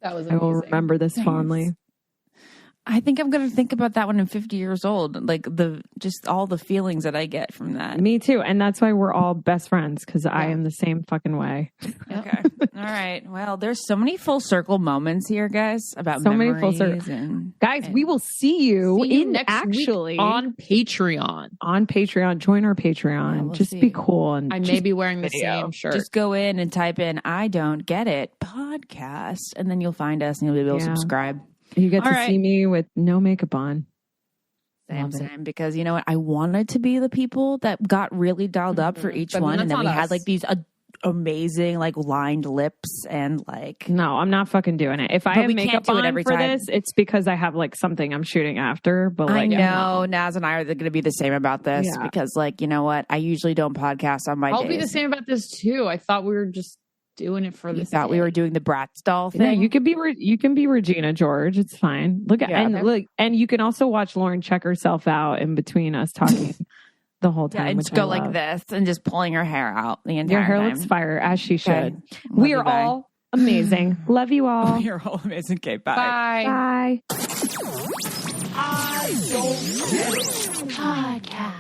That was amazing. I will remember this fondly. I think I'm going to think about that when I'm 50 years old. Like just all the feelings that I get from that. Me too. And that's why we're all best friends, because I am the same fucking way. Okay. All right. Well, there's so many full circle moments here, guys, about so many full circle. Guys, we will see you next week on Patreon. On Patreon. Join our Patreon. Yeah, we'll just see. be cool. And I may be wearing the same shirt. Just go in and type in I Don't Get It podcast, and then you'll find us and you'll be able to subscribe. You get to see me with no makeup on. Same, because you know what? I wanted to be the people that got really dialed up for each one, and then we had like these amazing like lined lips and like. No, I'm not fucking doing it. If I have makeup on every for this, it's because I have like something I'm shooting after. But like, I know Naz and I are going to be the same about this because like you know what? I usually don't podcast on my days. I'll be the same about this too. I thought we were just doing it for this. Thought we were doing the Bratz doll thing. Yeah, you can be Regina George. It's fine. Look, and you can also watch Lauren check herself out in between us talking the whole time. And just go like this and just pulling her hair out the entire Your hair time. looks fire, as she should. Okay. We are all amazing. Love you all. You're all amazing. Okay, bye. Bye. Bye. I don't get it. Podcast.